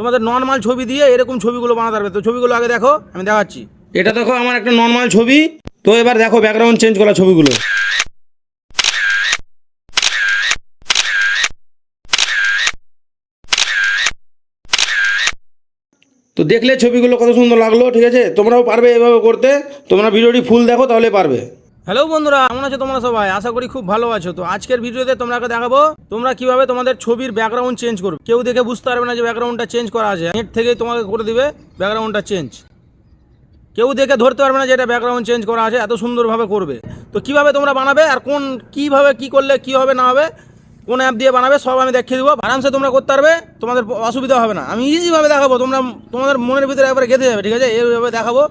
তোমাদের নর্মাল ছবি দিয়ে এরকম ছবিগুলো বানাতে পারবে। তো ছবিগুলো আগে দেখো, আমি দেখাচ্ছি। এটা দেখো আমার একটা নর্মাল ছবি। তো এবার দেখো ব্যাকগ্রাউন্ড চেঞ্জ করা ছবিগুলো। তো দেখলে ছবিগুলো কত সুন্দর লাগলো, ঠিক আছে? তোমরাও পারবে এভাবে করতে। তোমরা ভিডিওটি ফুল দেখো, তাহলে পারবে। হ্যালো বন্ধুরা, কেমন আছো তোমরা সবাই? আশা করি খুব ভালো আছো। তো আজকের ভিডিওতে তোমাকে দেখাবো তোমরা কিভাবে তোমাদের ছবির ব্যাকগ্রাউন্ড চেঞ্জ করবে। কেউ দেখে বুঝতে পারবে না যে ব্যাকগ্রাউন্ডটা চেঞ্জ করা আছে। নেট থেকেই তোমাকে করে দিবে ব্যাকগ্রাউন্ডটা চেঞ্জ। কেউ দেখে ধরতে পারবে না যে এটা ব্যাকগ্রাউন্ড চেঞ্জ করা আছে, এত সুন্দরভাবে করবে। তো কিভাবে তোমরা বানাবে আর কিভাবে কি করলে কি হবে না হবে, কোন অ্যাপ দিয়ে বানাবে সব আমি দেখিয়ে দেবো। আরামসে তোমরা করতে পারবে, তোমাদের অসুবিধা হবে না। আমি ইজিভাবে দেখাবো, তোমাদের মনের ভিতরে একবারে গেঁথে যাবে, ঠিক আছে? এইভাবে দেখাবো।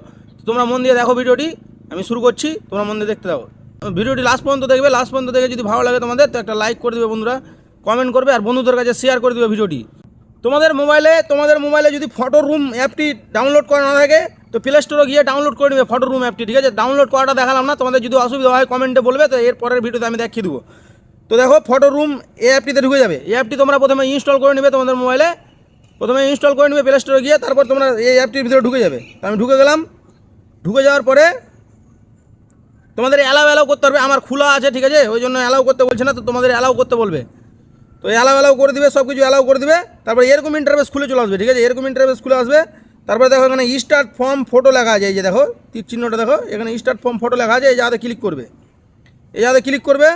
তোমরা মন দিয়ে দেখো ভিডিওটি। আমি শুরু করছি, তোমরা মন দিয়ে দেখতে দাও। ভিডিওটি লাস্ট পর্যন্ত দেখবে। লাস্ট পর্যন্ত দেখে যদি ভালো লাগে তোমাদের, তো একটা লাইক করে দেবে বন্ধুরা, কমেন্ট করবে আর বন্ধুদের কাছে শেয়ার করে দেবে ভিডিওটি। তোমাদের মোবাইলে যদি ফটো রুম অ্যাপটি ডাউনলোড করা না থাকে, তো প্লে স্টোরে গিয়ে ডাউনলোড করে নেবে ফটো রুম অ্যাপটি, ঠিক আছে? ডাউনলোড করাটা দেখালাম না, তোমাদের যদি অসুবিধা হয় কমেন্টে বলবে, তো এর পরের ভিডিওতে আমি দেখিয়ে দেবো। তো দেখো ফটো রুম এই অ্যাপটিতে ঢুকে যাবে। এই অ্যাপটি তোমরা প্রথমে ইনস্টল করে নেবে তোমাদের মোবাইলে। প্রথমে ইনস্টল করে নেবে প্লে স্টোরে গিয়ে, তারপর তোমরা এই অ্যাপটির ভিতরে ঢুকে যাবে। তো আমি ঢুকে গেলাম। ঢুকে যাওয়ার পরে তোমাদের অ্যালাউ করতে হবে। আমার খোলা আছে, ঠিক আছে? ওই জন্য অ্যালাউ করতে বলছে না, তো তোমাদের অ্যালাউ করতে বলবে। তো অ্যালাউ করে দিবে, সব কিছু অ্যালাউ করে দিবে। তারপরে এরকম ইন্টারফেস খুলে চলে আসবে, ঠিক আছে? এরকম ইন্টারফেস খুলে আসবে। তারপরে দেখো এখানে স্টার্ট ফর্ম ফটো লেখা আছে। এই যে দেখো তীর চিহ্নটা দেখো, এখানে স্টার্ট ফর্ম ফটো লেখা আছে। এই জায়গাতে ক্লিক করবে। এই জায়গাতে ক্লিক করবে।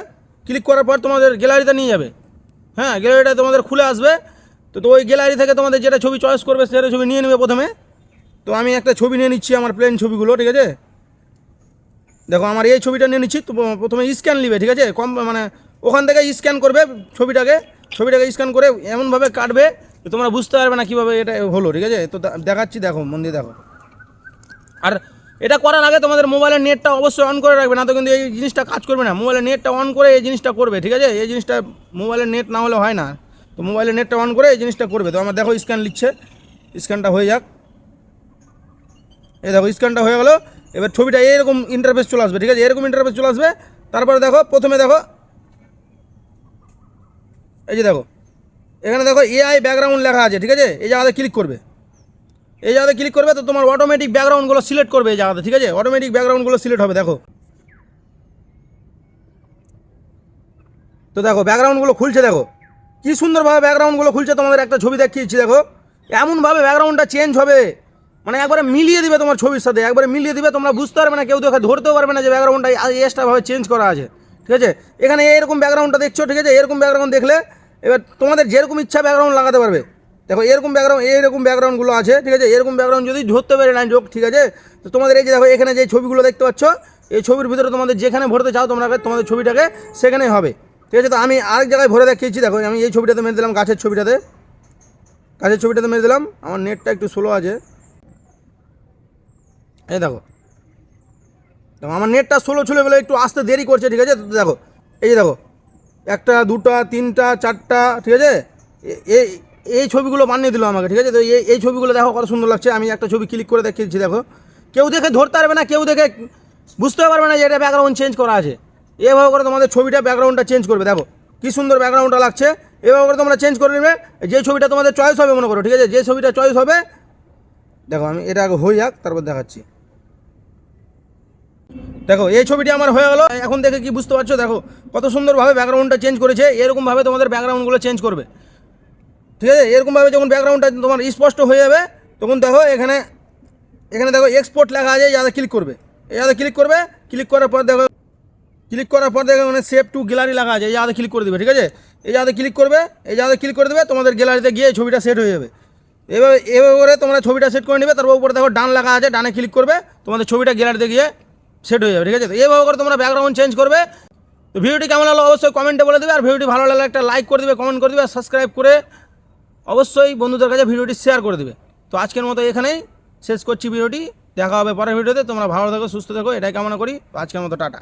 ক্লিক করার পর তোমাদের গ্যালারিতে নিয়ে যাবে। হ্যাঁ, গ্যালারিটা তোমাদের খুলে আসবে। তো ওই গ্যালারি থেকে তোমাদের যেটা ছবি চয়েস করবে সেটা ছবি নিয়ে নেবে প্রথমে। তো আমি একটা ছবি নিয়ে নিচ্ছি, আমার প্লেন ছবিগুলো, ঠিক আছে? দেখো আমার এই ছবিটা নিয়ে নিচ্ছি। তো প্রথমে স্ক্যান নিবে, ঠিক আছে? মানে ওখান থেকে স্ক্যান করবে ছবিটাকে স্ক্যান করে এমনভাবে কাটবে যে তোমরা বুঝতে পারবে না কীভাবে এটা হলো, ঠিক আছে? তো দেখাচ্ছি, দেখো মন দিয়ে দেখো। আর এটা করার আগে তোমাদের মোবাইলের নেটটা অবশ্যই অন করে রাখবে, না তো কিন্তু এই জিনিসটা কাজ করবে না। মোবাইলের নেটটা অন করে এই জিনিসটা করবে, ঠিক আছে? এই জিনিসটা মোবাইলের নেট না হলে হয় না। তো মোবাইলের নেটটা অন করে এই জিনিসটা করবে। তো আমার দেখো স্ক্যান লিখছে, স্ক্যানটা হয়ে যাক। এই দেখো স্ক্যানটা হয়ে গেলো। এবার ছবিটা এরকম ইন্টারফেস চলে আসবে, ঠিক আছে? এরকম ইন্টারফেস চলে আসবে। তারপরে দেখো প্রথমে দেখো এই যে দেখো এখানে দেখো এআই ব্যাকগ্রাউন্ড লেখা আছে, ঠিক আছে? এই জায়গাতে ক্লিক করবে। এই জায়গাতে ক্লিক করবে, তো তোমার অটোমেটিক ব্যাকগ্রাউন্ডগুলো সিলেক্ট করবে এই জায়গাতে, ঠিক আছে? অটোমেটিক ব্যাকগ্রাউন্ডগুলো সিলেক্ট হবে, দেখো। তো দেখো ব্যাকগ্রাউন্ডগুলো খুলছে, দেখো কী সুন্দরভাবে ব্যাকগ্রাউন্ডগুলো খুলছে। তোমাদের একটা ছবি দেখিয়েছি, দেখো এমনভাবে ব্যাকগ্রাউন্ডটা চেঞ্জ হবে, মানে একবারে মিলিয়ে দিবে তোমার ছবির সাথে, একবারে মিলিয়ে দিবে। তোমরা বুঝতে পারবে না, কেউ দেখে ধরতেও পারবে না যে ব্যাকগ্রাউন্ডটা এক্সট্রাভাবে চেঞ্জ করা আছে, ঠিক আছে? এখানে এরকম ব্যাকগ্রাউন্ডটা দেখছো, ঠিক আছে? এরকম ব্যাকগ্রাউন্ড দেখলে এবার তোমাদের যেরকম ইচ্ছা ব্যাকগ্রাউন্ড লাগাতে পারবে। দেখো এরকম ব্যাকগ্রাউন্ডগুলো আছে, ঠিক আছে? এরকম ব্যাকগ্রাউন্ড যদি ধরতে পারে না যোগ, ঠিক আছে? তো তোমাদের এই যে দেখো এখানে যে ছবিগুলো দেখতে পাচ্ছ, এই ছবির ভিতরে তোমাদের যেখানে ভরতে চাও তোমরা তোমাদের ছবিটাকে সেখানেই হবে, ঠিক আছে? তো আমি আরেক জায়গায় ভরে দেখিয়েছি, দেখো আমি এই ছবিটাতে মেরে দিলাম, গাছের ছবিটাতে মেরে দিলাম। আমার নেটটা একটু স্লো আছে, এই দেখো আমার নেটটা স্লো ছিল বলে একটু আসতে দেরি করছে, ঠিক আছে? তো দেখো এই যে দেখো একটা দুটা তিনটা চারটা, ঠিক আছে? এই এই ছবিগুলো বানিয়ে দিল আমাকে, ঠিক আছে? তো এই ছবিগুলো দেখো কত সুন্দর লাগছে। আমি একটা ছবি ক্লিক করে দেখিয়েছি, দেখো কেউ দেখে ধরতে পারবে না, কেউ দেখে বুঝতে পারবে না যে এটা ব্যাকগ্রাউন্ড চেঞ্জ করা আছে। এভাবে করে তোমাদের ছবিটা ব্যাকগ্রাউন্ডটা চেঞ্জ করবে, দেখো কী সুন্দর ব্যাকগ্রাউন্ডটা লাগছে। এভাবে করে তোমরা চেঞ্জ করে নেবে যে ছবিটা তোমাদের চয়েস হবে, মনে করো, ঠিক আছে? যে ছবিটা চয়েস হবে, দেখো আমি এটা আগে হয়ে যাক তারপর দেখাচ্ছি। দেখো এই ছবিটি আমার হয়ে গেলো। এখন দেখে কি বুঝতে পারছো? দেখো কত সুন্দরভাবে ব্যাকগ্রাউন্ডটা চেঞ্জ করেছে। এরকমভাবে তোমাদের ব্যাকগ্রাউন্ডগুলো চেঞ্জ করবে, ঠিক আছে? এরকমভাবে যখন ব্যাকগ্রাউন্ডটা তোমার স্পষ্ট হয়ে যাবে, তখন দেখো এখানে দেখো এক্সপোর্ট লেখা আছে, যাতে ক্লিক করবে। এই যাতে ক্লিক করবে, ক্লিক করার পর দেখো মানে সেভ টু গ্যালারি লেখা আছে, এই যাতে ক্লিক করে দেবে, ঠিক আছে? এই যাতে ক্লিক করবে, দেবে, তোমাদের গ্যালারিতে গিয়ে ছবিটা সেট হয়ে যাবে। এভাবে করে তোমরা ছবিটা সেট করে নেবে। তারপর উপরে দেখো ডান লেখা আছে, ডানে ক্লিক করবে, তোমাদের ছবিটা গ্যালারিতে গিয়ে সেট হয়ে যাবে, ঠিক আছে? তো এইভাবে করে তোমরা ব্যাকগ্রাউন্ড চেঞ্জ করবে। তো ভিডিওটি কেমন লাগলো অবশ্যই কমেন্টে বলে দেবে। আর ভিডিওটি ভালো লাগলে একটা লাইক করে দেবে, কমেন্ট করে দেবে, আর সাবস্ক্রাইব করে অবশ্যই বন্ধুদের কাছে ভিডিওটি শেয়ার করে দেবে। তো আজকের মতো এখানেই শেষ করছি ভিডিওটি। দেখা হবে পরের ভিডিওতে। তোমরা ভালো থেকো, সুস্থ থেকো, এটাই কামনা করি। তো আজকের মতো টাটা।